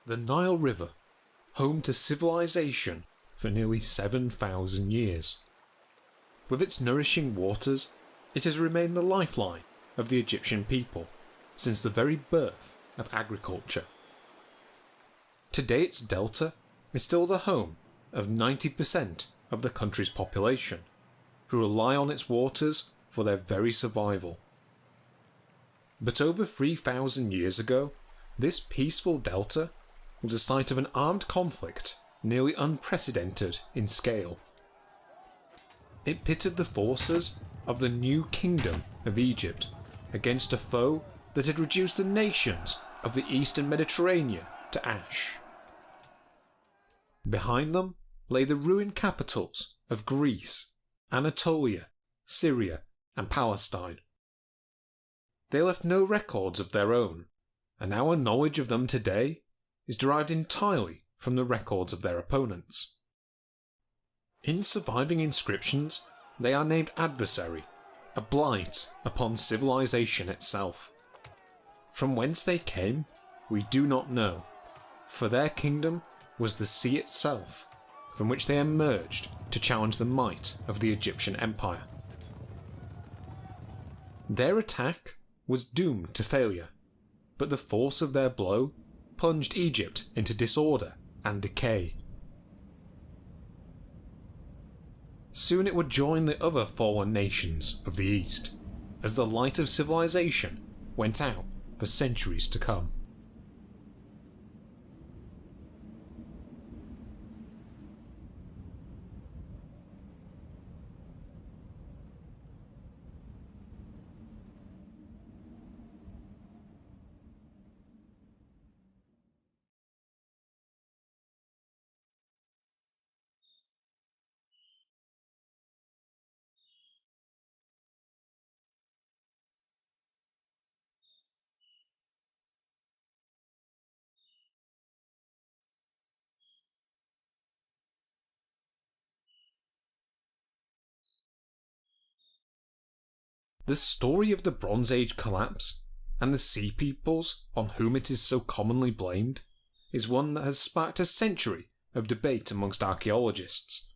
The Nile River, home to civilization for nearly 7,000 years. With its nourishing waters, it has remained the lifeline of the Egyptian people since the very birth of agriculture. Today its delta is still the home of 90% of the country's population, who rely on its waters for their very survival. But over 3,000 years ago, this peaceful delta was the site of an armed conflict nearly unprecedented in scale. It pitted the forces of the new kingdom of Egypt against a foe that had reduced the nations of the eastern Mediterranean to ash. Behind them lay the ruined capitals of Greece, Anatolia, Syria, and Palestine. They left no records of their own, and our knowledge of them today is derived entirely from the records of their opponents. In surviving inscriptions, they are named adversary, a blight upon civilization itself. From whence they came, we do not know, for their kingdom was the sea itself, from which they emerged to challenge the might of the Egyptian Empire. Their attack was doomed to failure, but the force of their blow plunged Egypt into disorder and decay. Soon it would join the other fallen nations of the East, as the light of civilization went out for centuries to come. The story of the Bronze Age collapse, and the Sea Peoples on whom it is so commonly blamed, is one that has sparked a century of debate amongst archaeologists.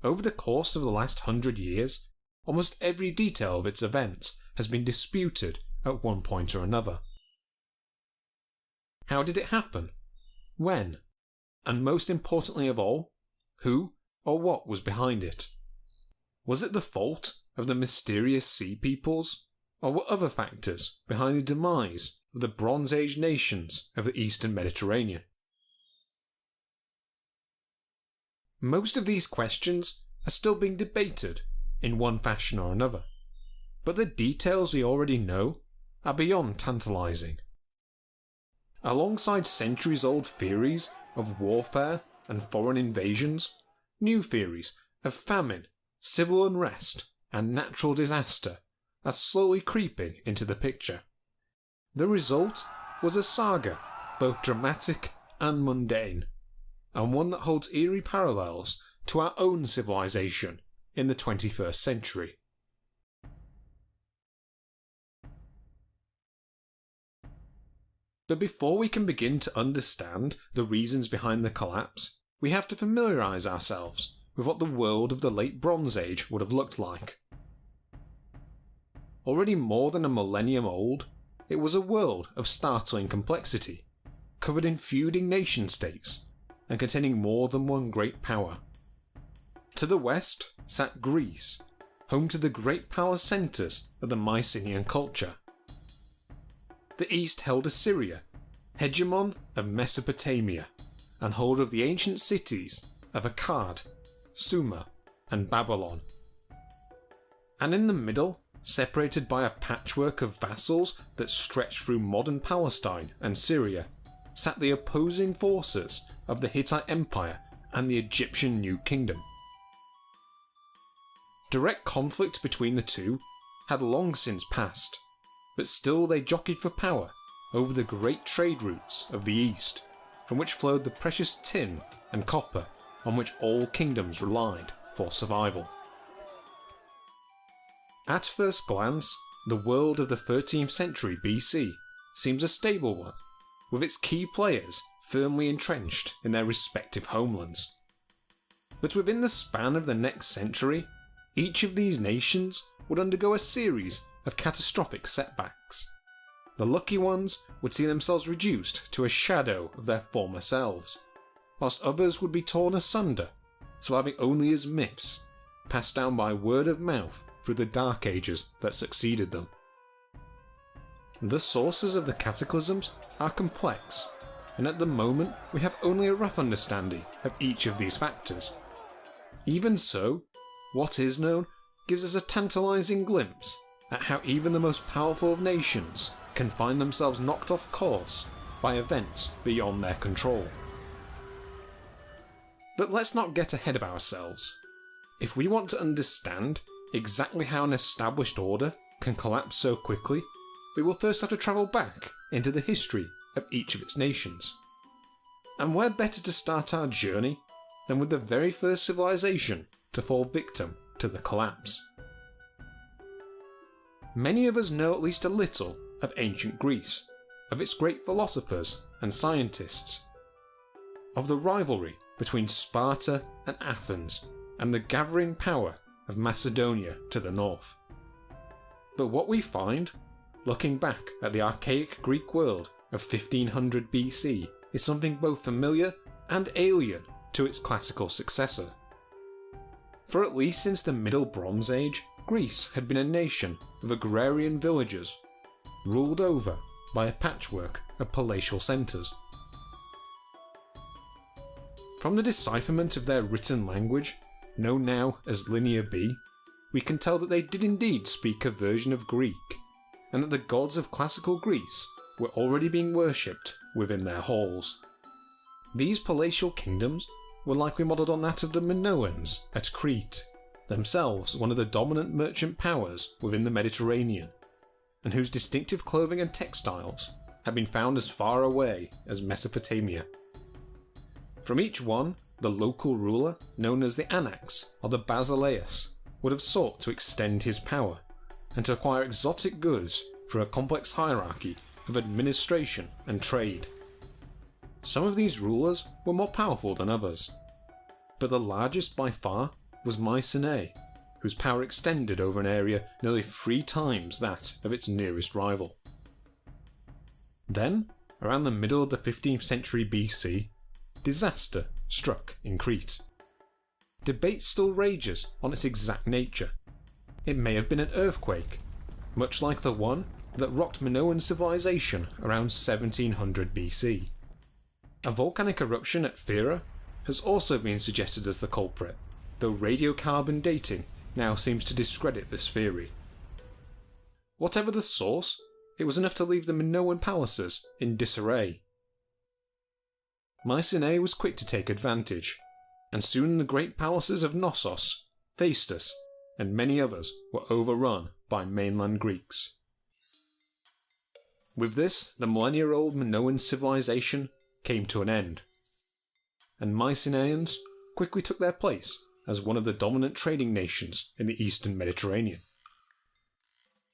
Over the course of the last 100 years, almost every detail of its events has been disputed at one point or another. How did it happen? When? And most importantly of all, who or what was behind it? Was it the fault of the mysterious Sea Peoples, or were other factors behind the demise of the Bronze Age nations of the Eastern Mediterranean? Most of these questions are still being debated in one fashion or another, but the details we already know are beyond tantalising. Alongside centuries-old theories of warfare and foreign invasions, new theories of famine, civil unrest, and natural disaster are slowly creeping into the picture. The result was a saga, both dramatic and mundane, and one that holds eerie parallels to our own civilization in the 21st century. But before we can begin to understand the reasons behind the collapse, we have to familiarise ourselves with what the world of the late Bronze Age would have looked like. Already more than a millennium old, it was a world of startling complexity, covered in feuding nation-states, and containing more than one great power. To the west sat Greece, home to the great power centres of the Mycenaean culture. The east held Assyria, hegemon of Mesopotamia, and holder of the ancient cities of Akkad, Sumer, and Babylon. And in the middle, separated by a patchwork of vassals that stretched through modern Palestine and Syria, sat the opposing forces of the Hittite Empire and the Egyptian New Kingdom. Direct conflict between the two had long since passed, but still they jockeyed for power over the great trade routes of the East, from which flowed the precious tin and copper on which all kingdoms relied for survival. At first glance, the world of the 13th century BC seems a stable one, with its key players firmly entrenched in their respective homelands. But within the span of the next century, each of these nations would undergo a series of catastrophic setbacks. The lucky ones would see themselves reduced to a shadow of their former selves, whilst others would be torn asunder, surviving only as myths, passed down by word of mouth through the dark ages that succeeded them. The sources of the cataclysms are complex, and at the moment we have only a rough understanding of each of these factors. Even so, what is known gives us a tantalising glimpse at how even the most powerful of nations can find themselves knocked off course by events beyond their control. But let's not get ahead of ourselves. If we want to understand exactly how an established order can collapse so quickly, we will first have to travel back into the history of each of its nations. And where better to start our journey than with the very first civilization to fall victim to the collapse. Many of us know at least a little of ancient Greece, of its great philosophers and scientists, of the rivalry between Sparta and Athens, and the gathering power of Macedonia to the north. But what we find, looking back at the archaic Greek world of 1500 BC, is something both familiar and alien to its classical successor. For at least since the Middle Bronze Age, Greece had been a nation of agrarian villagers, ruled over by a patchwork of palatial centres. From the decipherment of their written language, known now as Linear B, we can tell that they did indeed speak a version of Greek, and that the gods of classical Greece were already being worshipped within their halls. These palatial kingdoms were likely modelled on that of the Minoans at Crete, themselves one of the dominant merchant powers within the Mediterranean, and whose distinctive clothing and textiles had been found as far away as Mesopotamia. From each one, the local ruler, known as the Anax or the Basileus, would have sought to extend his power, and to acquire exotic goods through a complex hierarchy of administration and trade. Some of these rulers were more powerful than others, but the largest by far was Mycenae, whose power extended over an area nearly 3 times that of its nearest rival. Then, around the middle of the 15th century BC, disaster struck in Crete. Debate still rages on its exact nature. It may have been an earthquake, much like the one that rocked Minoan civilization around 1700 BC. A volcanic eruption at Thera has also been suggested as the culprit, though radiocarbon dating now seems to discredit this theory. Whatever the source, it was enough to leave the Minoan palaces in disarray. Mycenae was quick to take advantage, and soon the great palaces of Knossos, Phaestus, and many others were overrun by mainland Greeks. With this, the millennia-old Minoan civilization came to an end, and Mycenaeans quickly took their place as one of the dominant trading nations in the eastern Mediterranean.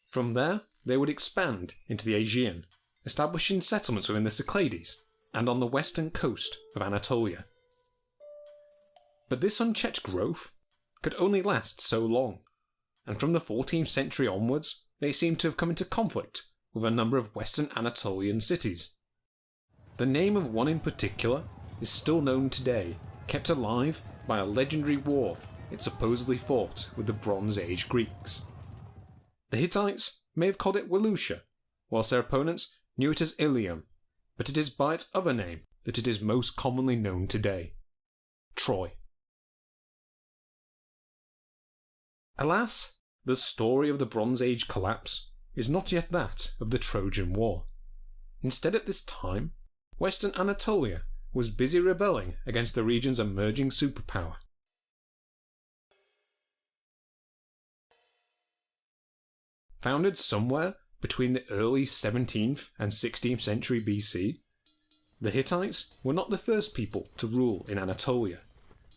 From there, they would expand into the Aegean, establishing settlements within the Cyclades and on the western coast of Anatolia. But this unchecked growth could only last so long, and from the 14th century onwards, they seem to have come into conflict with a number of western Anatolian cities. The name of one in particular is still known today, kept alive by a legendary war it supposedly fought with the Bronze Age Greeks. The Hittites may have called it Walusia, whilst their opponents knew it as Ilium, but it is by its other name that it is most commonly known today: Troy. Alas, the story of the Bronze Age collapse is not yet that of the Trojan War. Instead, at this time, Western Anatolia was busy rebelling against the region's emerging superpower. Founded somewhere between the early 17th and 16th century BC, the Hittites were not the first people to rule in Anatolia,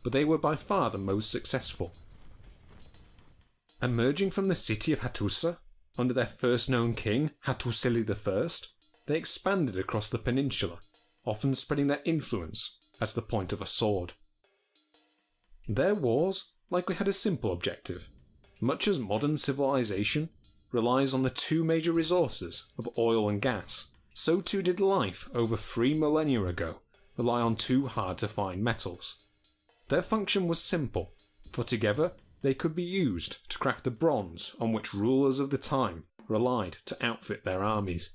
but they were by far the most successful. Emerging from the city of Hattusa, under their first known king, Hattusili I, they expanded across the peninsula, often spreading their influence at the point of a sword. Their wars likely had a simple objective. Much as modern civilization relies on the two major resources of oil and gas, so too did life over 3 millennia ago rely on two hard-to-find metals. Their function was simple, for together they could be used to craft the bronze on which rulers of the time relied to outfit their armies.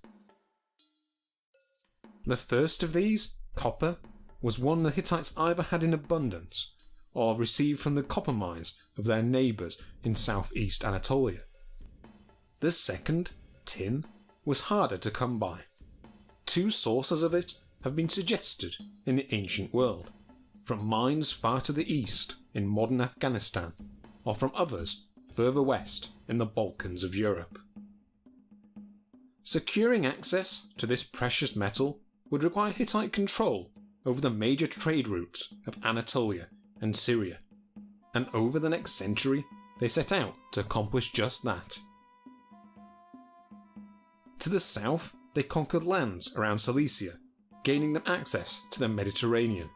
The first of these, copper, was one the Hittites either had in abundance or received from the copper mines of their neighbours in southeast Anatolia. The second, tin, was harder to come by. Two sources of it have been suggested in the ancient world, from mines far to the east in modern Afghanistan, or from others further west in the Balkans of Europe. Securing access to this precious metal would require Hittite control over the major trade routes of Anatolia and Syria, and over the next century they set out to accomplish just that. To the south, they conquered lands around Cilicia, gaining them access to the Mediterranean.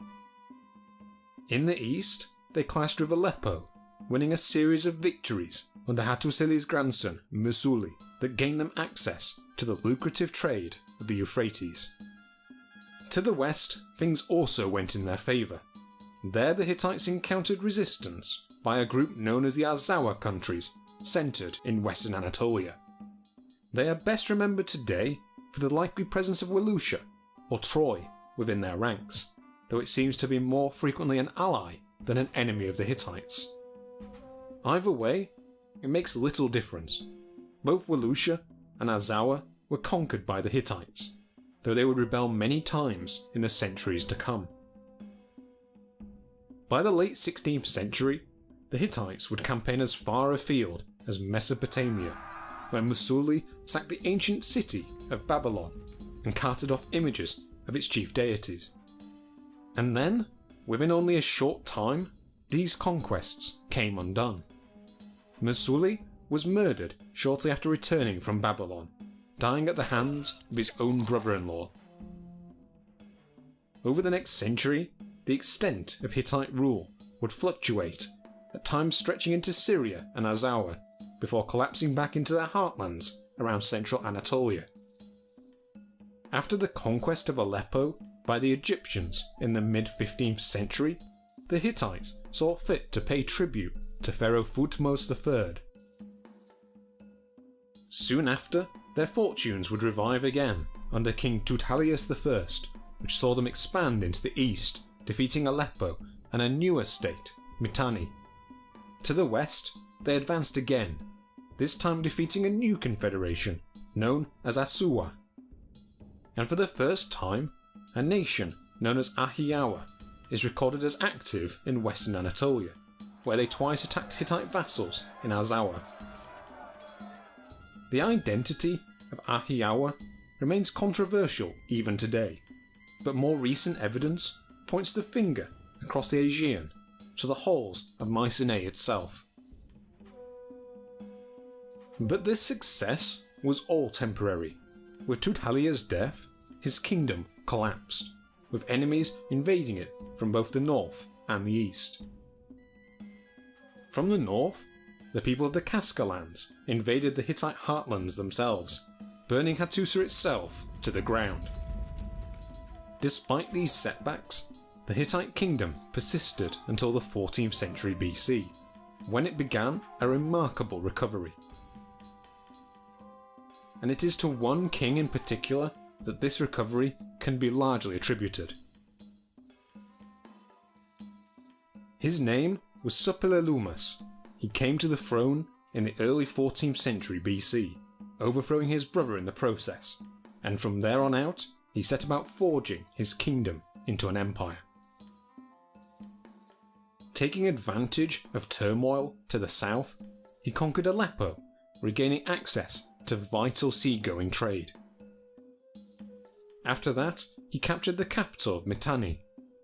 In the east, they clashed with Aleppo, winning a series of victories under Hattusili's grandson Musuli that gained them access to the lucrative trade of the Euphrates. To the west, things also went in their favour. There the Hittites encountered resistance by a group known as the Azawa countries, centred in western Anatolia. They are best remembered today for the likely presence of Wilusha, or Troy, within their ranks, though it seems to be more frequently an ally than an enemy of the Hittites. Either way, it makes little difference. Both Wilusha and Azawa were conquered by the Hittites, though they would rebel many times in the centuries to come. By the late 16th century, the Hittites would campaign as far afield as Mesopotamia, where Musuli sacked the ancient city of Babylon and carted off images of its chief deities. And then, within only a short time, these conquests came undone. Musuli was murdered shortly after returning from Babylon, dying at the hands of his own brother-in-law. Over the next century, the extent of Hittite rule would fluctuate, at times stretching into Syria and Azawa, before collapsing back into their heartlands around central Anatolia. After the conquest of Aleppo by the Egyptians in the mid-15th century, the Hittites saw fit to pay tribute to Pharaoh Thutmose III. Soon after, their fortunes would revive again under King Tudhalius I, which saw them expand into the east, defeating Aleppo and a newer state, Mitanni. To the west, they advanced again, this time defeating a new confederation known as Asuwa. And for the first time, a nation known as Ahiyawa is recorded as active in western Anatolia, where they twice attacked Hittite vassals in Azawa. The identity of Ahiyawa remains controversial even today, but more recent evidence points the finger across the Aegean to the halls of Mycenae itself. But this success was all temporary. With Tudhaliya's death, his kingdom collapsed, with enemies invading it from both the north and the east. From the north, the people of the Kaska lands invaded the Hittite heartlands themselves, burning Hattusa itself to the ground. Despite these setbacks, the Hittite kingdom persisted until the 14th century BC, when it began a remarkable recovery. And it is to one king in particular that this recovery can be largely attributed. His name was Suppiluliuma. He came to the throne in the early 14th century BC, overthrowing his brother in the process, and from there on out he set about forging his kingdom into an empire. Taking advantage of turmoil to the south, he conquered Aleppo, regaining access to vital seagoing trade. After that, he captured the capital of Mitanni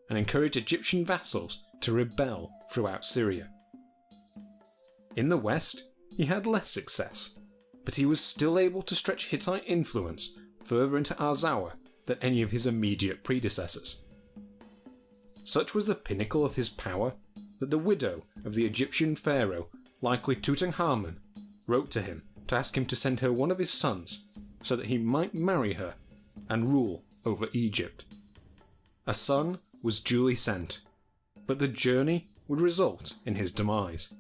and encouraged Egyptian vassals to rebel throughout Syria. In the west, he had less success, but he was still able to stretch Hittite influence further into Arzawa than any of his immediate predecessors. Such was the pinnacle of his power that the widow of the Egyptian pharaoh, likely Tutankhamun, wrote to him to ask him to send her one of his sons so that he might marry her and rule over Egypt. A son was duly sent, but the journey would result in his demise.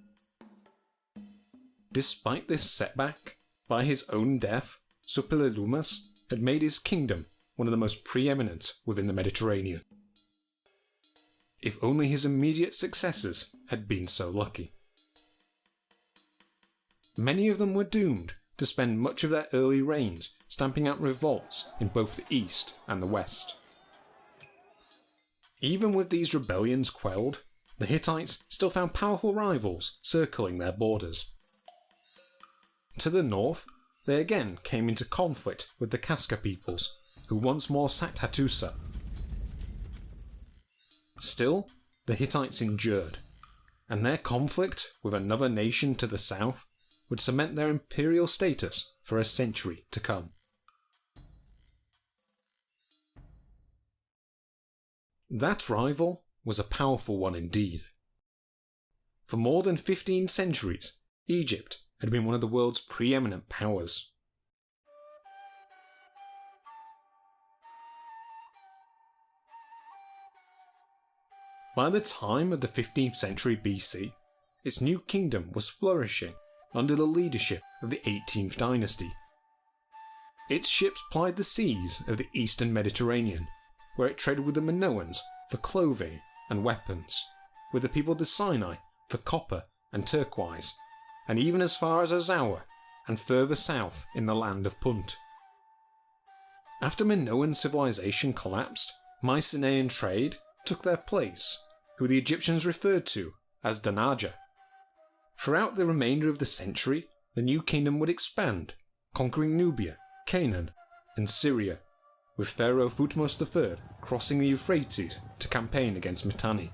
Despite this setback, by his own death, Suppiluliuma had made his kingdom one of the most preeminent within the Mediterranean. If only his immediate successors had been so lucky. Many of them were doomed to spend much of their early reigns stamping out revolts in both the east and the west. Even with these rebellions quelled, the Hittites still found powerful rivals circling their borders. To the north, they again came into conflict with the Kaska peoples, who once more sacked Hattusa. Still, the Hittites endured, and their conflict with another nation to the south would cement their imperial status for a century to come. That rival was a powerful one indeed. For more than 15 centuries, Egypt had been one of the world's preeminent powers. By the time of the 15th century BC, its new kingdom was flourishing under the leadership of the 18th dynasty. Its ships plied the seas of the eastern Mediterranean, where it traded with the Minoans for clothing and weapons, with the people of the Sinai for copper and turquoise, and even as far as Azawa and further south in the land of Punt. After Minoan civilization collapsed, Mycenaean trade took their place, who the Egyptians referred to as Danaja. Throughout the remainder of the century, the new kingdom would expand, conquering Nubia, Canaan, and Syria, with Pharaoh Thutmose III crossing the Euphrates to campaign against Mitanni.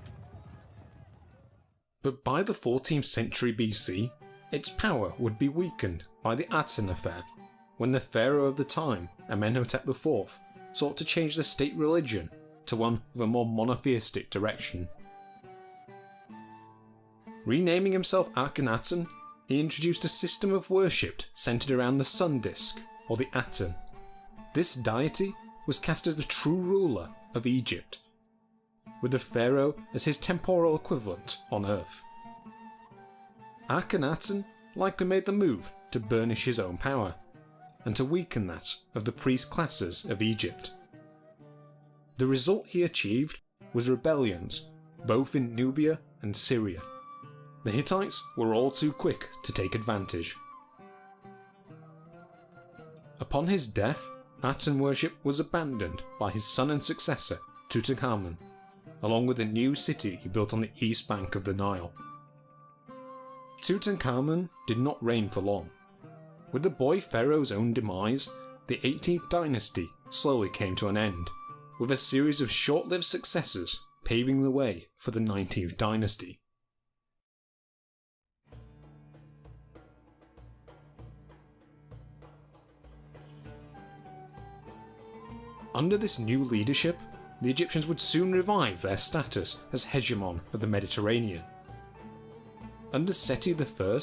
But by the 14th century BC, its power would be weakened by the Aten affair, when the pharaoh of the time, Amenhotep IV, sought to change the state religion to one of a more monotheistic direction. Renaming himself Akhenaten, he introduced a system of worship centered around the sun disk, or the Aten. This deity was cast as the true ruler of Egypt, with the pharaoh as his temporal equivalent on earth. Akhenaten likely made the move to burnish his own power, and to weaken that of the priest classes of Egypt. The result he achieved was rebellions, both in Nubia and Syria. The Hittites were all too quick to take advantage. Upon his death, Aten worship was abandoned by his son and successor, Tutankhamun, along with a new city he built on the east bank of the Nile. Tutankhamun did not reign for long. With the boy pharaoh's own demise, the 18th dynasty slowly came to an end, with a series of short-lived successors paving the way for the 19th dynasty. Under this new leadership, the Egyptians would soon revive their status as hegemon of the Mediterranean. Under Seti I,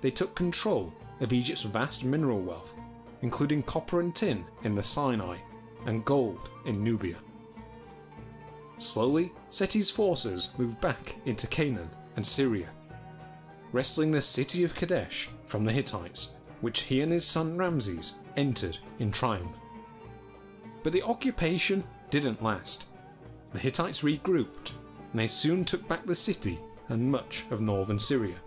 they took control of Egypt's vast mineral wealth, including copper and tin in the Sinai, and gold in Nubia. Slowly, Seti's forces moved back into Canaan and Syria, wresting the city of Kadesh from the Hittites, which he and his son Ramses entered in triumph. But the occupation didn't last. The Hittites regrouped, and they soon took back the city and much of northern Syria.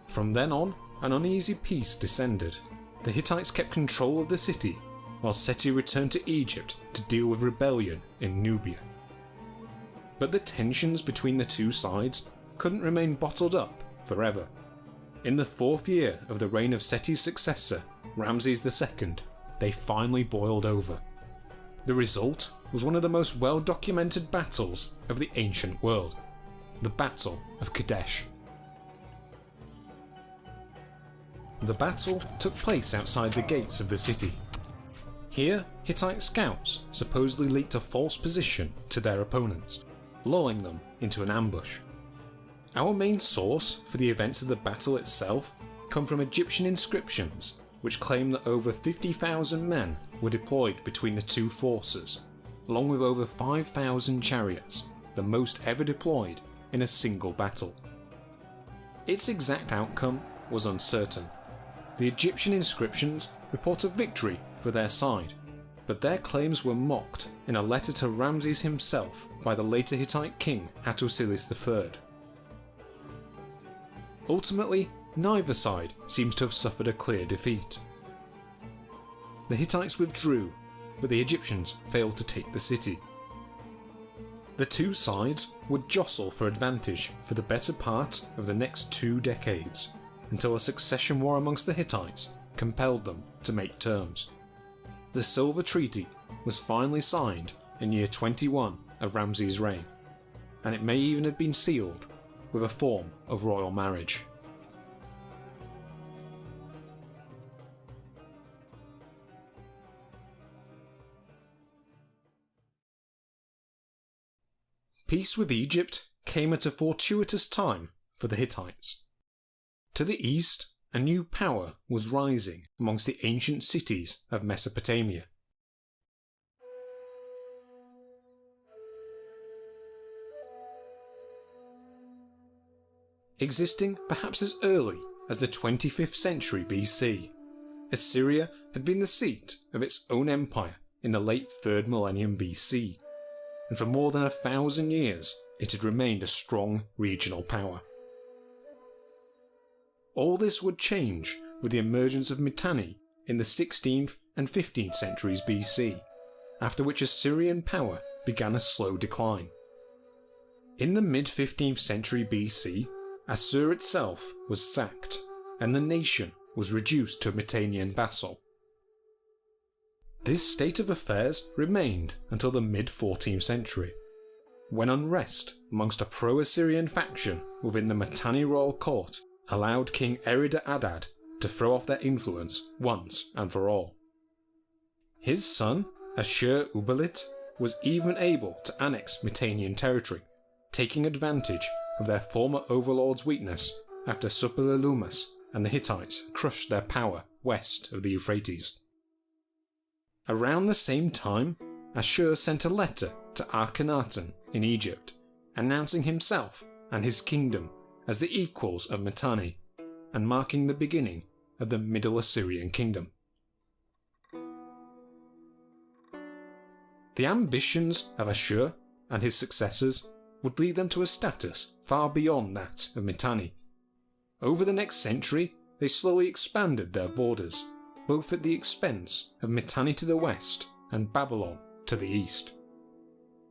From then on, an uneasy peace descended. The Hittites kept control of the city, while Seti returned to Egypt to deal with rebellion in Nubia. But the tensions between the two sides couldn't remain bottled up forever. In the 4th year of the reign of Seti's successor, Ramses II, they finally boiled over. The result was one of the most well-documented battles of the ancient world, the Battle of Kadesh. The battle took place outside the gates of the city. Here, Hittite scouts supposedly leaked a false position to their opponents, lulling them into an ambush. Our main source for the events of the battle itself come from Egyptian inscriptions, which claim that over 50,000 men were deployed between the two forces, along with over 5,000 chariots, the most ever deployed in a single battle. Its exact outcome was uncertain. The Egyptian inscriptions report a victory for their side, but their claims were mocked in a letter to Ramses himself by the later Hittite king Hattusilis III. Ultimately, neither side seems to have suffered a clear defeat. The Hittites withdrew, but the Egyptians failed to take the city. The two sides would jostle for advantage for the better part of the next 2 decades, until a succession war amongst the Hittites compelled them to make terms. The Silver Treaty was finally signed in year 21 of Ramses' reign, and it may even have been sealed with a form of royal marriage. Peace with Egypt came at a fortuitous time for the Hittites. To the east, a new power was rising amongst the ancient cities of Mesopotamia. Existing perhaps as early as the 25th century BC, Assyria had been the seat of its own empire in the late 3rd millennium BC, and for more than 1,000 years it had remained a strong regional power. All this would change with the emergence of Mitanni in the 16th and 15th centuries BC, after which Assyrian power began a slow decline. In the mid-15th century BC, Assur itself was sacked, and the nation was reduced to a Mitannian vassal. This state of affairs remained until the mid-14th century, when unrest amongst a pro-Assyrian faction within the Mitanni royal court allowed King Eridad to throw off their influence once and for all. His son, Ashur-uballit, was even able to annex Mitannian territory, taking advantage of their former overlord's weakness after Suppiluliuma and the Hittites crushed their power west of the Euphrates. Around the same time, Ashur sent a letter to Akhenaten in Egypt, announcing himself and his kingdom as the equals of Mitanni, and marking the beginning of the Middle Assyrian Kingdom. The ambitions of Ashur and his successors would lead them to a status far beyond that of Mitanni. Over the next century, they slowly expanded their borders, both at the expense of Mitanni to the west and Babylon to the east.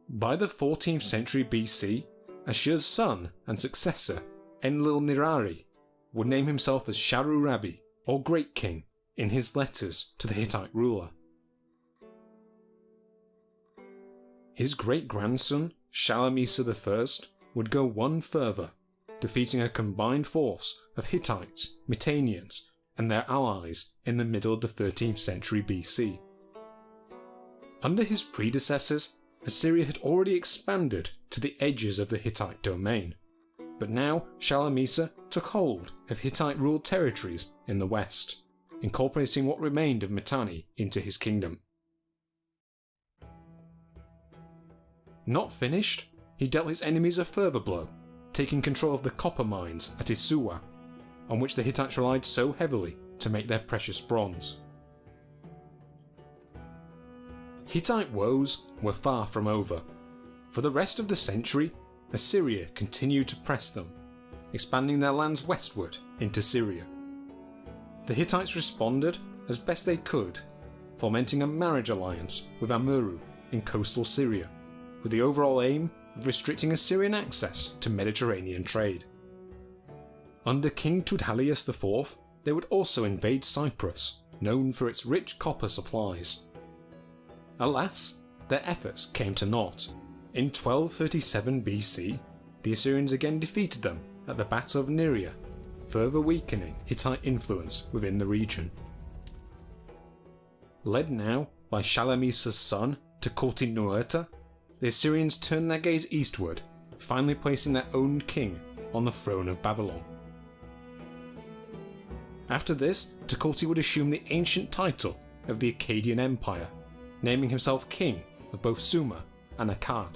By the 14th century BC, Ashur's son and successor, Enlil-nirari, would name himself as Sharu-rabi, or Great King, in his letters to the Hittite ruler. His great-grandson, Shalmaneser I, would go one further, defeating a combined force of Hittites, Mitannians, and their allies in the middle of the 13th century BC. Under his predecessors, Assyria had already expanded to the edges of the Hittite domain, but now Shalmaneser took hold of Hittite-ruled territories in the west, incorporating what remained of Mitanni into his kingdom. Not finished, he dealt his enemies a further blow, taking control of the copper mines at Isuwa, on which the Hittites relied so heavily to make their precious bronze. Hittite woes were far from over. For the rest of the century, Assyria continued to press them, expanding their lands westward into Syria. The Hittites responded as best they could, fomenting a marriage alliance with Amurru in coastal Syria, with the overall aim of restricting Assyrian access to Mediterranean trade. Under King Tudhalius IV, they would also invade Cyprus, known for its rich copper supplies. Alas, their efforts came to naught. In 1237 BC, the Assyrians again defeated them at the Battle of Niria, further weakening Hittite influence within the region. Led now by Shalamese's son, Tukulti-Ninurta, the Assyrians turned their gaze eastward, finally placing their own king on the throne of Babylon. After this, Tukulti would assume the ancient title of the Akkadian Empire, naming himself king of both Sumer and Akkad.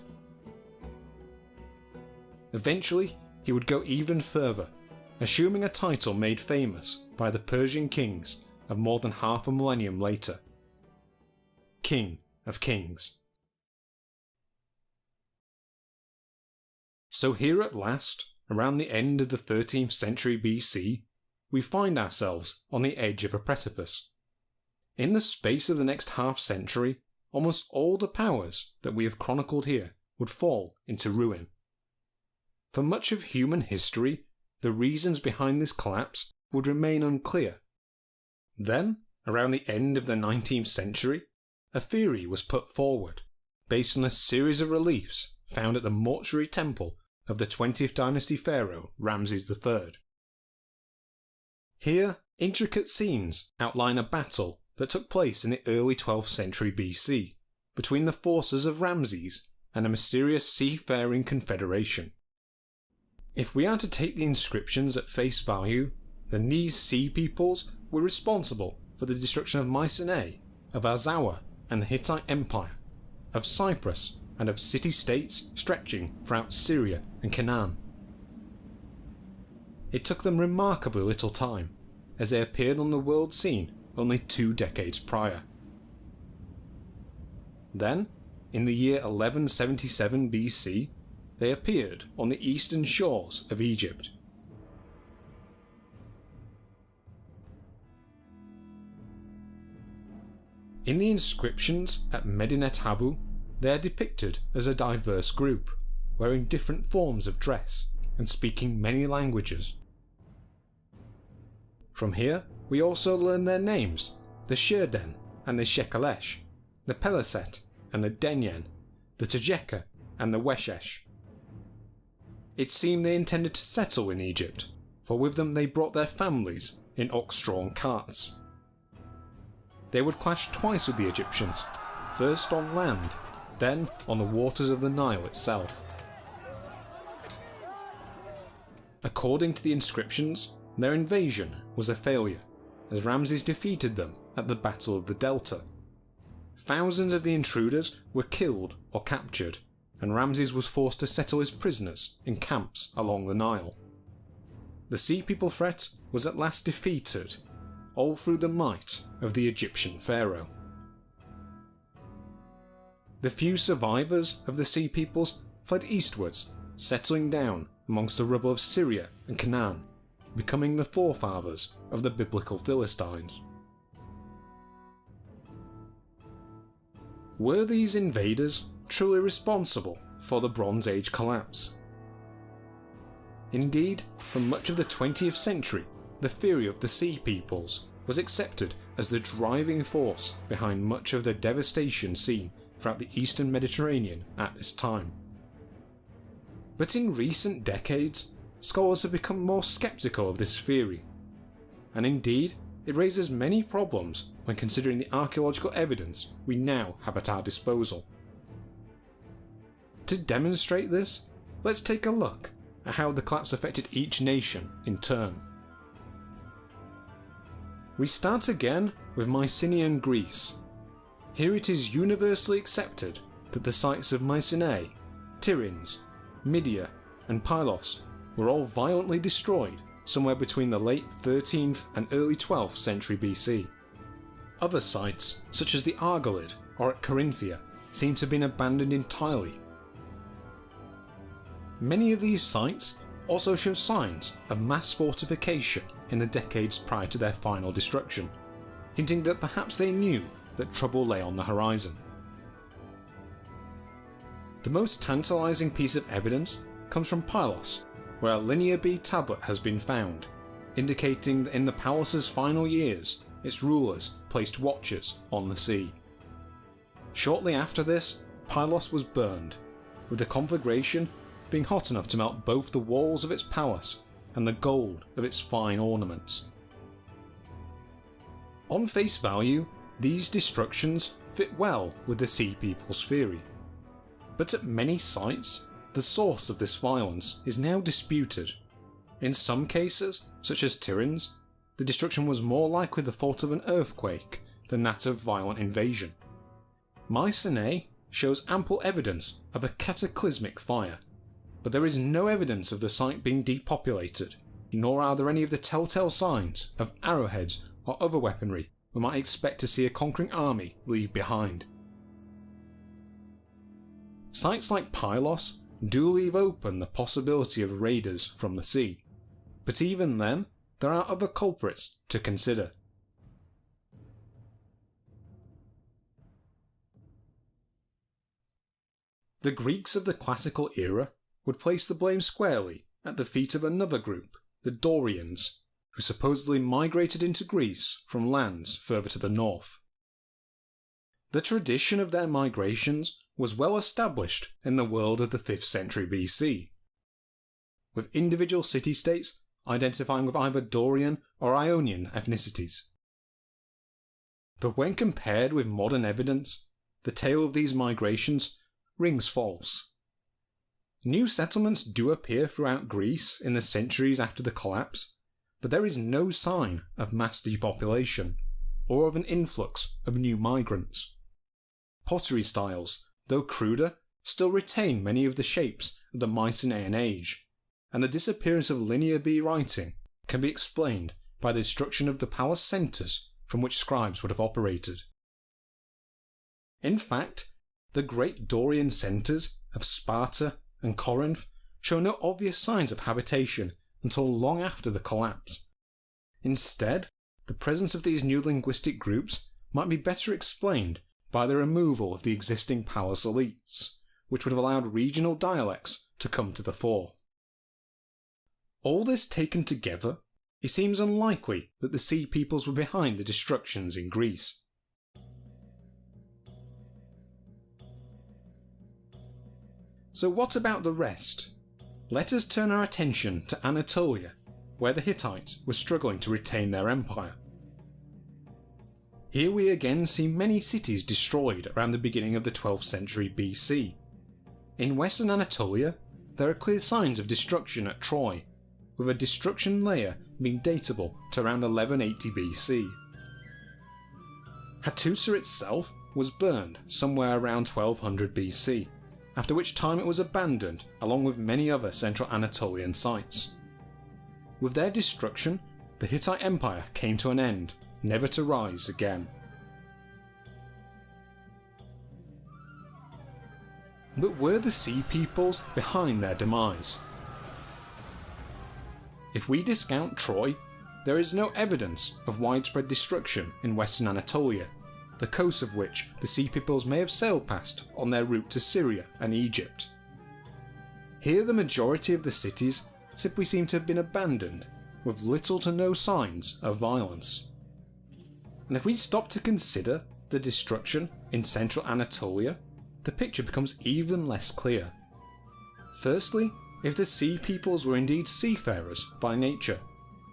Eventually, he would go even further, assuming a title made famous by the Persian kings of more than half a millennium later. King of Kings. So here at last, around the end of the 13th century BC, we find ourselves on the edge of a precipice. In the space of the next half-century, almost all the powers that we have chronicled here would fall into ruin. For much of human history, the reasons behind this collapse would remain unclear. Then, around the end of the 19th century, a theory was put forward, based on a series of reliefs found at the mortuary temple of the 20th dynasty pharaoh Ramses III. Here, intricate scenes outline a battle that took place in the early 12th century BC between the forces of Ramses and a mysterious seafaring confederation. If we are to take the inscriptions at face value, then these sea peoples were responsible for the destruction of Mycenae, of Arzawa and the Hittite Empire, of Cyprus and of city-states stretching throughout Syria and Canaan. It took them remarkably little time, as they appeared on the world scene only 2 decades prior. Then, in the year 1177 BC, they appeared on the eastern shores of Egypt. In the inscriptions at Medinet Habu, they are depicted as a diverse group, wearing different forms of dress and speaking many languages. From here, we also learn their names, the Shirden and the Shekelesh, the Peleset and the Denyen, the Tajeka and the Weshesh. It seemed they intended to settle in Egypt, for with them they brought their families in ox-drawn carts. They would clash twice with the Egyptians, first on land, then on the waters of the Nile itself. According to the inscriptions, their invasion was a failure, as Ramses defeated them at the Battle of the Delta. Thousands of the intruders were killed or captured, and Ramses was forced to settle his prisoners in camps along the Nile. The Sea People threat was at last defeated, all through the might of the Egyptian pharaoh. The few survivors of the Sea Peoples fled eastwards, settling down amongst the rubble of Syria and Canaan, becoming the forefathers of the biblical Philistines. Were these invaders truly responsible for the Bronze Age collapse? Indeed, for much of the 20th century, the theory of the Sea Peoples was accepted as the driving force behind much of the devastation seen throughout the Eastern Mediterranean at this time. But in recent decades, scholars have become more skeptical of this theory, and indeed, it raises many problems when considering the archaeological evidence we now have at our disposal. To demonstrate this, let's take a look at how the collapse affected each nation in turn. We start again with Mycenaean Greece. Here it is universally accepted that the sites of Mycenae, Tiryns, Mydia and Pylos were all violently destroyed somewhere between the late 13th and early 12th century BC. Other sites, such as the Argolid or at Corinthia, seem to have been abandoned entirely. Many of these sites also show signs of mass fortification in the decades prior to their final destruction, hinting that perhaps they knew that trouble lay on the horizon. The most tantalising piece of evidence comes from Pylos, where a Linear B tablet has been found, indicating that in the palace's final years, its rulers placed watchers on the sea. Shortly after this, Pylos was burned, with the conflagration being hot enough to melt both the walls of its palace and the gold of its fine ornaments. On face value, these destructions fit well with the Sea People's theory. But at many sites, the source of this violence is now disputed. In some cases, such as Tiryns, the destruction was more likely the fault of an earthquake than that of violent invasion. Mycenae shows ample evidence of a cataclysmic fire, but there is no evidence of the site being depopulated, nor are there any of the telltale signs of arrowheads or other weaponry we might expect to see a conquering army leave behind. Sites like Pylos do leave open the possibility of raiders from the sea, but even then, there are other culprits to consider. The Greeks of the classical era would place the blame squarely at the feet of another group, the Dorians, who supposedly migrated into Greece from lands further to the north. The tradition of their migrations was well established in the world of the 5th century BC, with individual city-states identifying with either Dorian or Ionian ethnicities. But when compared with modern evidence, the tale of these migrations rings false. New settlements do appear throughout Greece in the centuries after the collapse, but there is no sign of mass depopulation, or of an influx of new migrants. Pottery styles, though cruder, still retain many of the shapes of the Mycenaean age, and the disappearance of Linear B writing can be explained by the destruction of the palace centres from which scribes would have operated. In fact, the great Dorian centres of Sparta and Corinth show no obvious signs of habitation until long after the collapse. Instead, the presence of these new linguistic groups might be better explained by the removal of the existing palace elites, which would have allowed regional dialects to come to the fore. All this taken together, it seems unlikely that the Sea Peoples were behind the destructions in Greece. So what about the rest? Let us turn our attention to Anatolia, where the Hittites were struggling to retain their empire. Here we again see many cities destroyed around the beginning of the 12th century BC. In western Anatolia, there are clear signs of destruction at Troy, with a destruction layer being datable to around 1180 BC. Hattusa itself was burned somewhere around 1200 BC, after which time it was abandoned along with many other central Anatolian sites. With their destruction, the Hittite Empire came to an end, never to rise again. But were the Sea Peoples behind their demise? If we discount Troy, there is no evidence of widespread destruction in western Anatolia, the coasts of which the Sea Peoples may have sailed past on their route to Syria and Egypt. Here the majority of the cities simply seem to have been abandoned, with little to no signs of violence. And if we stop to consider the destruction in central Anatolia, the picture becomes even less clear. Firstly, if the Sea Peoples were indeed seafarers by nature,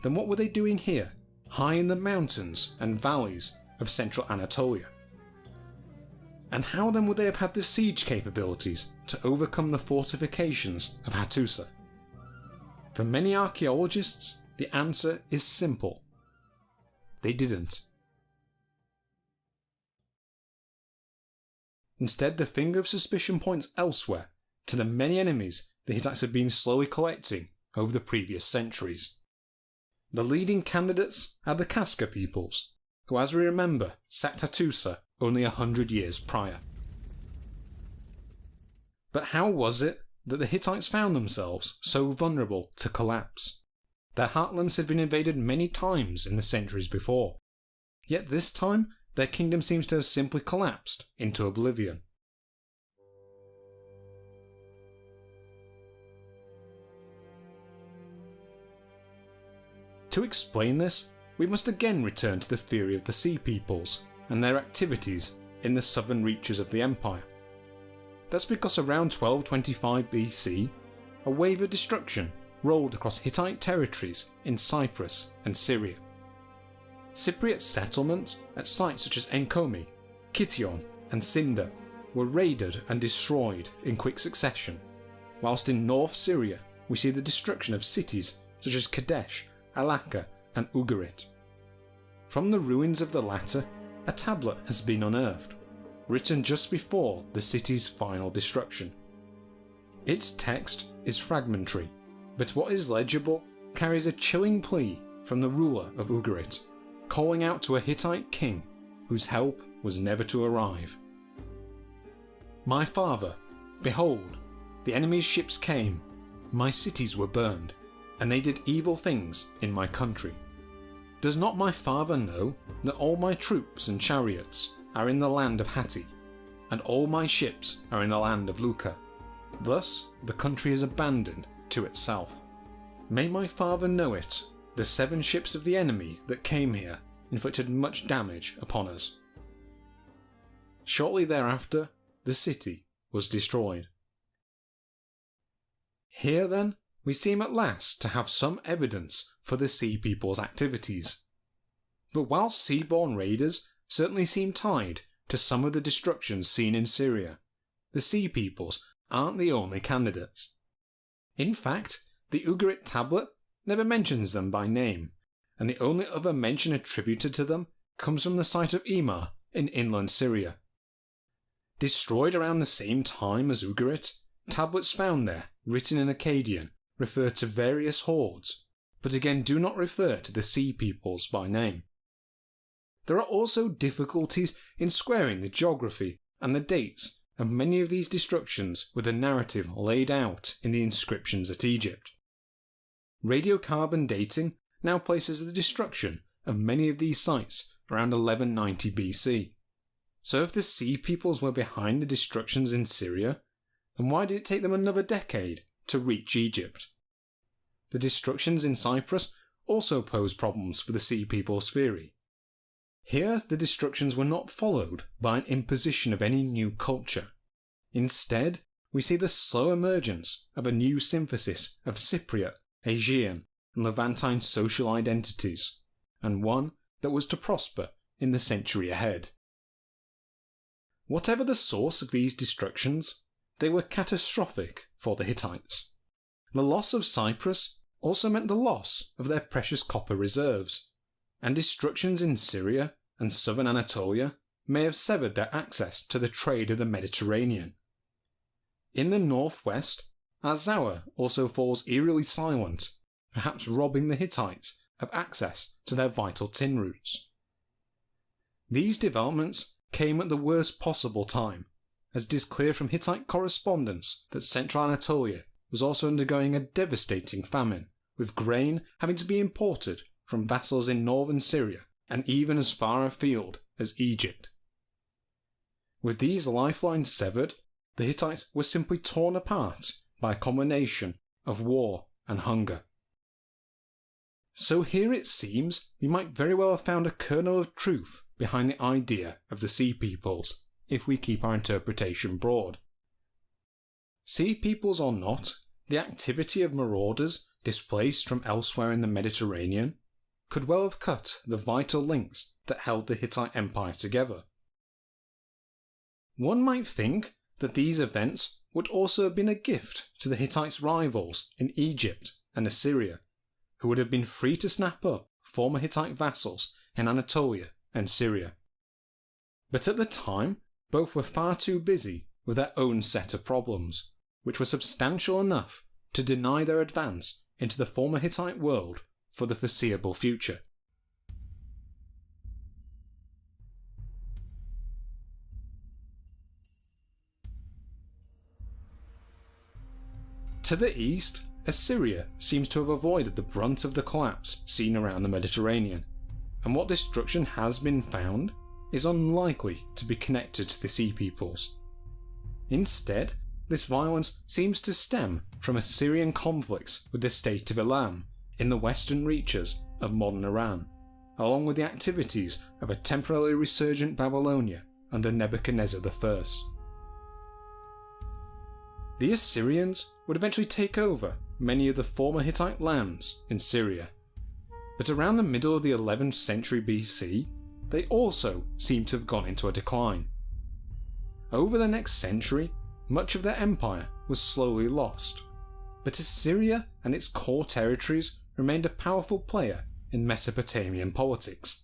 then what were they doing here, high in the mountains and valleys of central Anatolia? And how then would they have had the siege capabilities to overcome the fortifications of Hattusa? For many archaeologists, the answer is simple. They didn't. Instead, the finger of suspicion points elsewhere, to the many enemies the Hittites had been slowly collecting over the previous centuries. The leading candidates are the Casca peoples, who, as we remember, sacked Hattusa only 100 years prior. But how was it that the Hittites found themselves so vulnerable to collapse? Their heartlands had been invaded many times in the centuries before, yet this time their kingdom seems to have simply collapsed into oblivion. To explain this, we must again return to the theory of the Sea Peoples and their activities in the southern reaches of the empire. That's because around 1225 BC, a wave of destruction rolled across Hittite territories in Cyprus and Syria. Cypriot settlements at sites such as Enkomi, Kition and Cinder were raided and destroyed in quick succession, whilst in North Syria we see the destruction of cities such as Kadesh, Alaka and Ugarit. From the ruins of the latter, a tablet has been unearthed, written just before the city's final destruction. Its text is fragmentary, but what is legible carries a chilling plea from the ruler of Ugarit, calling out to a Hittite king whose help was never to arrive. My father, behold, the enemy's ships came, my cities were burned, and they did evil things in my country. Does not my father know that all my troops and chariots are in the land of Hatti, and all my ships are in the land of Luka? Thus the country is abandoned to itself. May my father know it, the 7 ships of the enemy that came here inflicted much damage upon us. Shortly thereafter, the city was destroyed. Here then, we seem at last to have some evidence for the Sea People's activities. But whilst seaborne raiders certainly seem tied to some of the destructions seen in Syria, the Sea Peoples aren't the only candidates. In fact, the Ugarit tablet never mentions them by name, and the only other mention attributed to them comes from the site of Emar in inland Syria. Destroyed around the same time as Ugarit, tablets found there, written in Akkadian, refer to various hordes, but again do not refer to the Sea Peoples by name. There are also difficulties in squaring the geography and the dates of many of these destructions with the narrative laid out in the inscriptions at Egypt. Radiocarbon dating now places the destruction of many of these sites around 1190 BC. So if the Sea Peoples were behind the destructions in Syria, then why did it take them another decade to reach Egypt? The destructions in Cyprus also pose problems for the Sea Peoples theory. Here the destructions were not followed by an imposition of any new culture. Instead, we see the slow emergence of a new synthesis of Cypriot, Aegean and Levantine social identities, and one that was to prosper in the century ahead. Whatever the source of these destructions, they were catastrophic for the Hittites. The loss of Cyprus also meant the loss of their precious copper reserves, and destructions in Syria and southern Anatolia may have severed their access to the trade of the Mediterranean. In the northwest, Azzoa also falls eerily silent, perhaps robbing the Hittites of access to their vital tin routes. These developments came at the worst possible time, as it is clear from Hittite correspondence that central Anatolia was also undergoing a devastating famine, with grain having to be imported from vassals in northern Syria and even as far afield as Egypt. With these lifelines severed, the Hittites were simply torn apart by a combination of war and hunger. So here it seems we might very well have found a kernel of truth behind the idea of the Sea Peoples, if we keep our interpretation broad. Sea Peoples or not, the activity of marauders displaced from elsewhere in the Mediterranean could well have cut the vital links that held the Hittite Empire together. One might think that these events would also have been a gift to the Hittites' rivals in Egypt and Assyria, who would have been free to snap up former Hittite vassals in Anatolia and Syria. But at the time, both were far too busy with their own set of problems, which were substantial enough to deny their advance into the former Hittite world for the foreseeable future. To the east, Assyria seems to have avoided the brunt of the collapse seen around the Mediterranean, and what destruction has been found is unlikely to be connected to the Sea Peoples. Instead, this violence seems to stem from Assyrian conflicts with the state of Elam in the western reaches of modern Iran, along with the activities of a temporarily resurgent Babylonia under Nebuchadnezzar I. The Assyrians would eventually take over many of the former Hittite lands in Syria, but around the middle of the 11th century BC, they also seem to have gone into a decline. Over the next century, much of their empire was slowly lost, but Assyria and its core territories remained a powerful player in Mesopotamian politics.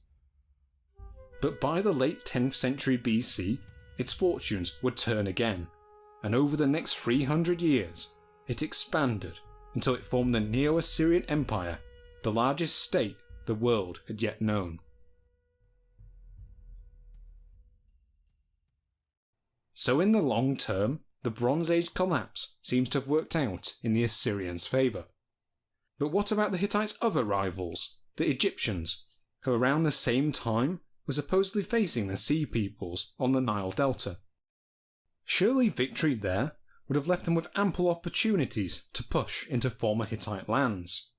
But by the late 10th century BC, its fortunes would turn again, and over the next 300 years, it expanded until it formed the Neo-Assyrian Empire, the largest state the world had yet known. So in the long term, the Bronze Age collapse seems to have worked out in the Assyrians' favour. But what about the Hittites' other rivals, the Egyptians, who around the same time were supposedly facing the Sea Peoples on the Nile Delta? Surely victory there would have left them with ample opportunities to push into former Hittite lands.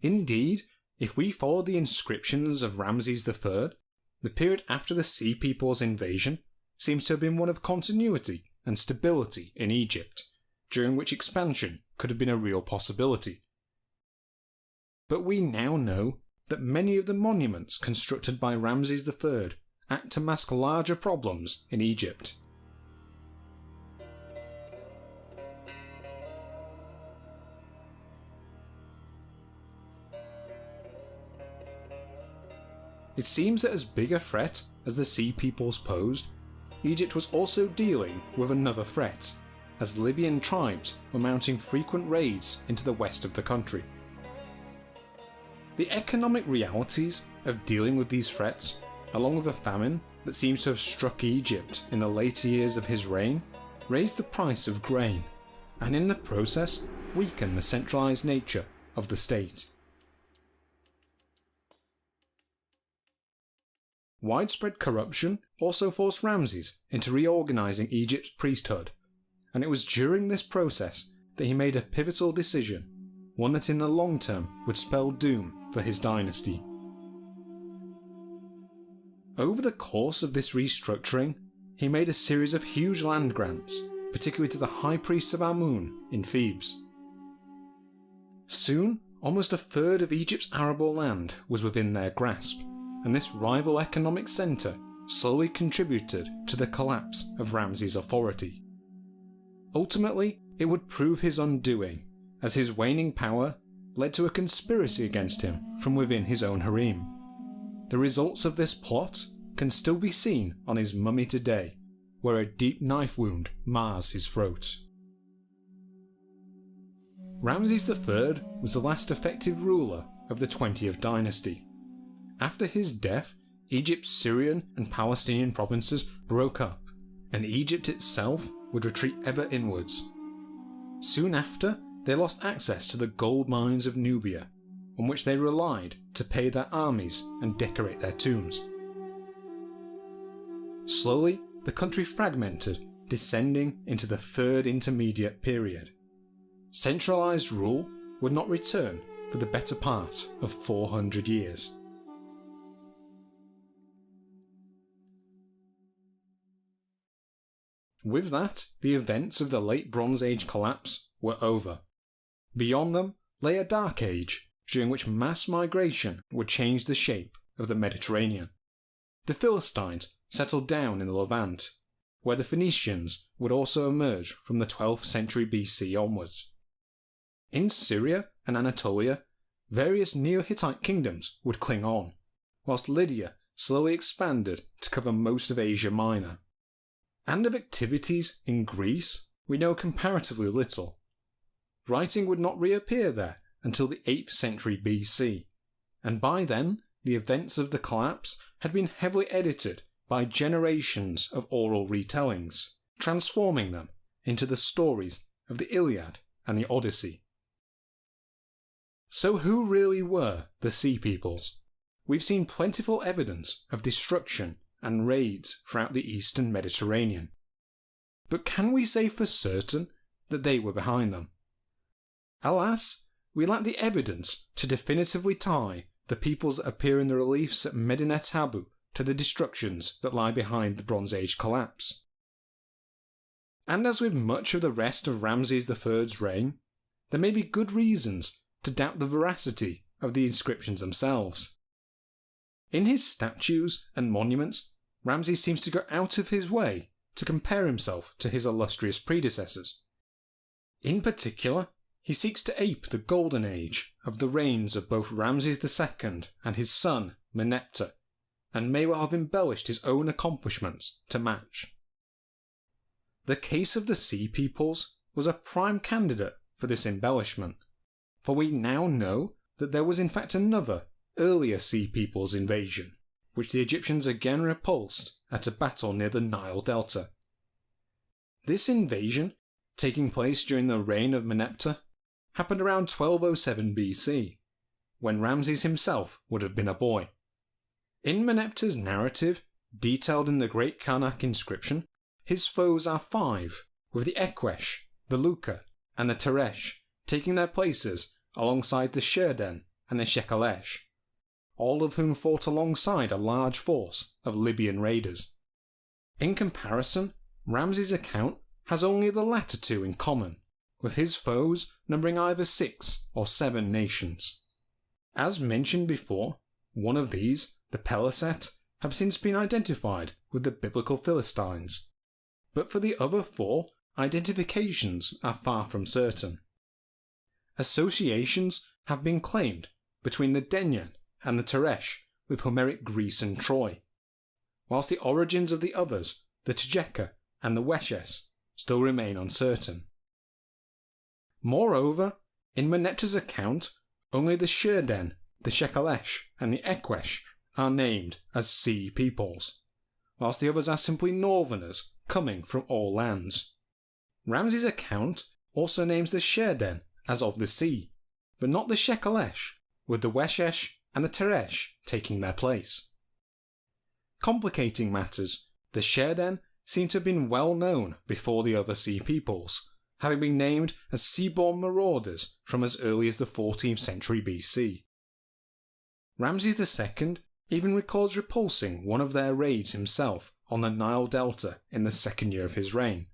Indeed, if we follow the inscriptions of Ramses III, the period after the Sea Peoples' invasion seems to have been one of continuity and stability in Egypt, during which expansion could have been a real possibility. But we now know that many of the monuments constructed by Ramses III act to mask larger problems in Egypt. It seems that as big a threat as the Sea Peoples posed, Egypt was also dealing with another threat, as Libyan tribes were mounting frequent raids into the west of the country. The economic realities of dealing with these threats, along with a famine that seems to have struck Egypt in the later years of his reign, raised the price of grain, and in the process weakened the centralised nature of the state. Widespread corruption also forced Ramses into reorganising Egypt's priesthood, and it was during this process that he made a pivotal decision, one that in the long term would spell doom for his dynasty. Over the course of this restructuring, he made a series of huge land grants, particularly to the high priests of Amun in Thebes. Soon, almost a third of Egypt's arable land was within their grasp, and this rival economic centre slowly contributed to the collapse of Ramses' authority. Ultimately, it would prove his undoing, as his waning power led to a conspiracy against him from within his own harem. The results of this plot can still be seen on his mummy today, where a deep knife wound mars his throat. Ramses III was the last effective ruler of the 20th dynasty. After his death, Egypt's Syrian and Palestinian provinces broke up, and Egypt itself would retreat ever inwards. Soon after, they lost access to the gold mines of Nubia, on which they relied to pay their armies and decorate their tombs. Slowly, the country fragmented, descending into the Third Intermediate Period. Centralised rule would not return for the better part of 400 years. With that, the events of the late Bronze Age collapse were over. Beyond them lay a Dark Age, during which mass migration would change the shape of the Mediterranean. The Philistines settled down in the Levant, where the Phoenicians would also emerge from the 12th century BC onwards. In Syria and Anatolia, various Neo-Hittite kingdoms would cling on, whilst Lydia slowly expanded to cover most of Asia Minor. And of activities in Greece, we know comparatively little. Writing would not reappear there until the 8th century BC, and by then the events of the collapse had been heavily edited by generations of oral retellings, transforming them into the stories of the Iliad and the Odyssey. So who really were the Sea Peoples? We've seen plentiful evidence of destruction and raids throughout the eastern Mediterranean. But can we say for certain that they were behind them? Alas, we lack the evidence to definitively tie the peoples that appear in the reliefs at Medinet Habu to the destructions that lie behind the Bronze Age collapse. And as with much of the rest of Ramses III's reign, there may be good reasons to doubt the veracity of the inscriptions themselves. In his statues and monuments, Ramses seems to go out of his way to compare himself to his illustrious predecessors. In particular, he seeks to ape the golden age of the reigns of both Ramses II and his son Meneptah, and may well have embellished his own accomplishments to match. The case of the Sea Peoples was a prime candidate for this embellishment, for we now know that there was in fact another, earlier Sea Peoples invasion, which the Egyptians again repulsed at a battle near the Nile Delta. This invasion, taking place during the reign of Meneptah, happened around 1207 BC, when Ramses himself would have been a boy. In Meneptah's narrative, detailed in the Great Karnak inscription, his foes are 5, with the Ekwesh, the Luka, and the Teresh taking their places alongside the Sherden and the Shekalesh, all of whom fought alongside a large force of Libyan raiders. In comparison, Ramses' account has only the latter two in common, with his foes numbering either 6 or 7 nations. As mentioned before, one of these, the Peliset, have since been identified with the biblical Philistines, but for the other 4, identifications are far from certain. Associations have been claimed between the Denyen and the Teresh with Homeric Greece and Troy, whilst the origins of the others, the Tjeka and the Weshes, still remain uncertain. Moreover, in Meneptah's account, only the Sherden, the Shekalesh and the Ekwesh are named as Sea Peoples, whilst the others are simply northerners coming from all lands. Ramses' account also names the Sherden as of the sea, but not the Shekalesh, with the Weshesh and the Teresh taking their place. Complicating matters, the Sherden seem to have been well known before the other Sea Peoples, having been named as seaborne marauders from as early as the 14th century BC. Ramses II even records repulsing one of their raids himself on the Nile Delta in the 2nd year of his reign,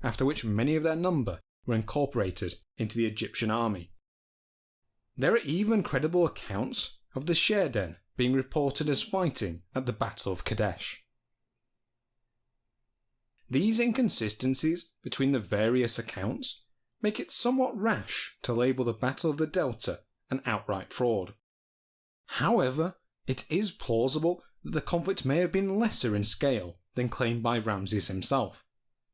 after which many of their number were incorporated into the Egyptian army. There are even credible accounts of the Sherden being reported as fighting at the Battle of Kadesh. These inconsistencies between the various accounts make it somewhat rash to label the Battle of the Delta an outright fraud. However, it is plausible that the conflict may have been lesser in scale than claimed by Ramses himself,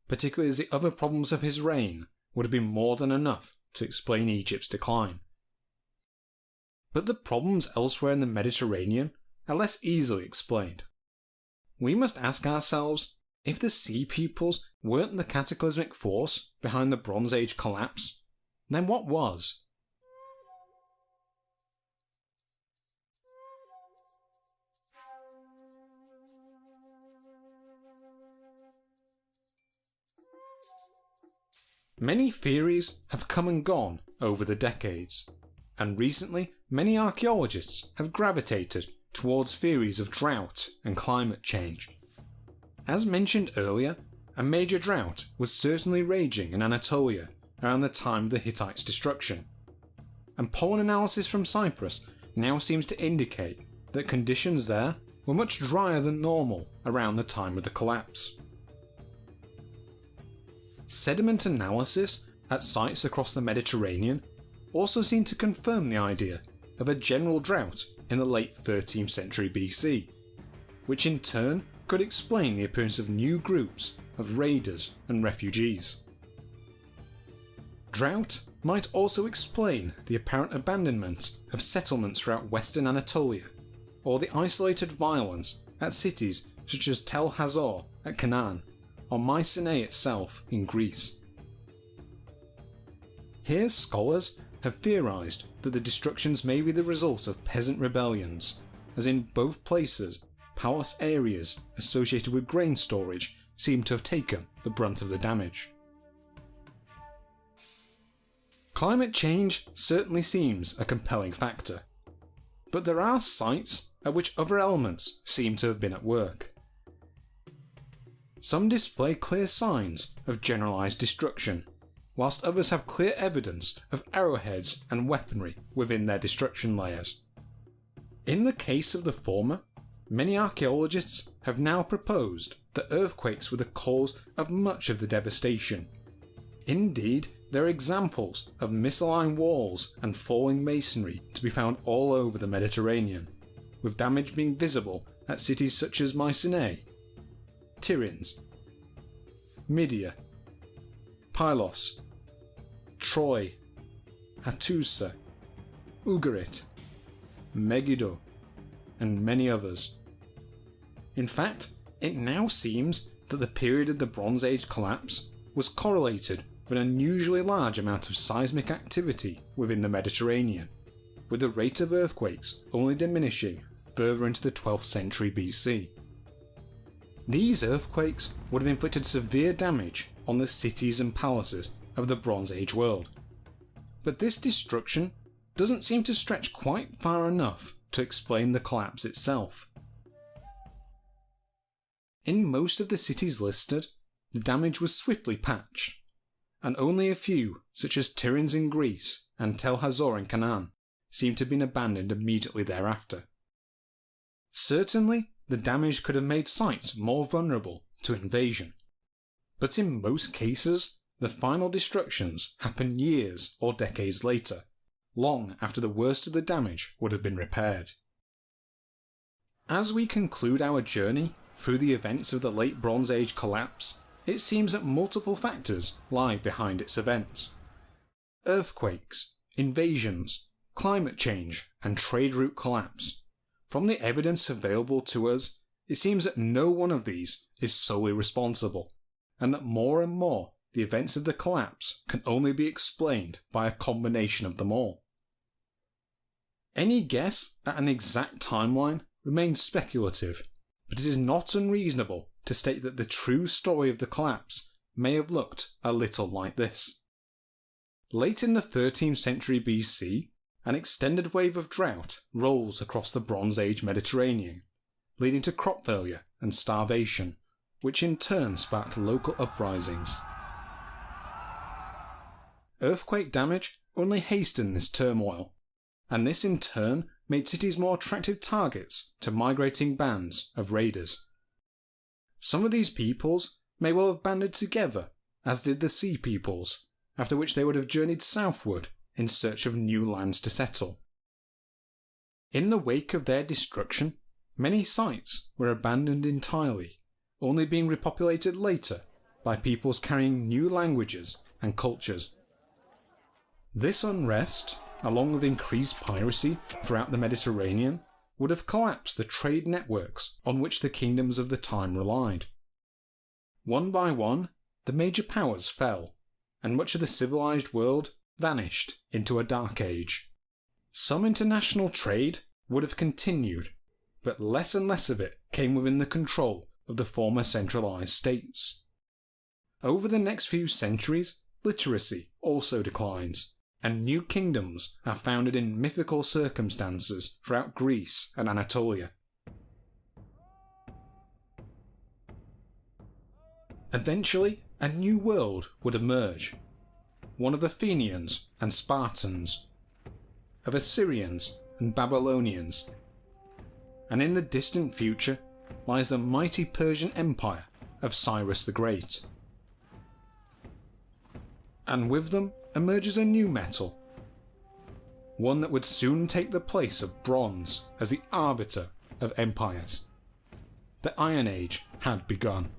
particularly as the other problems of his reign would have been more than enough to explain Egypt's decline. But the problems elsewhere in the Mediterranean are less easily explained. We must ask ourselves if the Sea Peoples weren't the cataclysmic force behind the Bronze Age collapse, then what was? Many theories have come and gone over the decades, and recently many archaeologists have gravitated towards theories of drought and climate change. As mentioned earlier, a major drought was certainly raging in Anatolia around the time of the Hittites' destruction, and pollen analysis from Cyprus now seems to indicate that conditions there were much drier than normal around the time of the collapse. Sediment analysis at sites across the Mediterranean also seem to confirm the idea of a general drought in the late 13th century BC, which in turn could explain the appearance of new groups of raiders and refugees. Drought might also explain the apparent abandonment of settlements throughout western Anatolia, or the isolated violence at cities such as Tel Hazor at Canaan, or Mycenae itself in Greece. Here scholars have theorised that the destructions may be the result of peasant rebellions, as in both places palace areas associated with grain storage seem to have taken the brunt of the damage. Climate change certainly seems a compelling factor, but there are sites at which other elements seem to have been at work. Some display clear signs of generalised destruction, whilst others have clear evidence of arrowheads and weaponry within their destruction layers. In the case of the former, Many archaeologists have now proposed that earthquakes were the cause of much of the devastation. Indeed, there are examples of misaligned walls and falling masonry to be found all over the Mediterranean, with damage being visible at cities such as Mycenae, Tiryns, Mydia, Pylos, Troy, Hattusa, Ugarit, Megiddo, and many others. In fact, it now seems that the period of the Bronze Age collapse was correlated with an unusually large amount of seismic activity within the Mediterranean, with the rate of earthquakes only diminishing further into the 12th century BC. These earthquakes would have inflicted severe damage on the cities and palaces of the Bronze Age world. But this destruction doesn't seem to stretch quite far enough to explain the collapse itself. In most of the cities listed, the damage was swiftly patched, and only a few, such as Tiryns in Greece and Tel Hazor in Canaan, seem to have been abandoned immediately thereafter. Certainly, the damage could have made sites more vulnerable to invasion, but in most cases, the final destructions happen years or decades later, long after the worst of the damage would have been repaired. As we conclude our journey through the events of the Late Bronze Age collapse, it seems that multiple factors lie behind its events. Earthquakes, invasions, climate change, and trade route collapse. From the evidence available to us, it seems that no one of these is solely responsible, and that more and more the events of the collapse can only be explained by a combination of them all. Any guess at an exact timeline remains speculative, but it is not unreasonable to state that the true story of the collapse may have looked a little like this. Late in the 13th century BC, an extended wave of drought rolls across the Bronze Age Mediterranean, leading to crop failure and starvation, which in turn sparked local uprisings. Earthquake damage only hastened this turmoil, and this in turn made cities more attractive targets to migrating bands of raiders. Some of these peoples may well have banded together, as did the Sea Peoples, after which they would have journeyed southward in search of new lands to settle. In the wake of their destruction, many sites were abandoned entirely, only being repopulated later by peoples carrying new languages and cultures. This unrest, along with increased piracy throughout the Mediterranean, would have collapsed the trade networks on which the kingdoms of the time relied. One by one, the major powers fell, and much of the civilized world vanished into a dark age. Some international trade would have continued, but less and less of it came within the control of the former centralized states. Over the next few centuries, literacy also declines, and new kingdoms are founded in mythical circumstances throughout Greece and Anatolia. Eventually, a new world would emerge, one of Athenians and Spartans, of Assyrians and Babylonians, and in the distant future lies the mighty Persian Empire of Cyrus the Great. And with them emerges a new metal, one that would soon take the place of bronze as the arbiter of empires. The Iron Age had begun.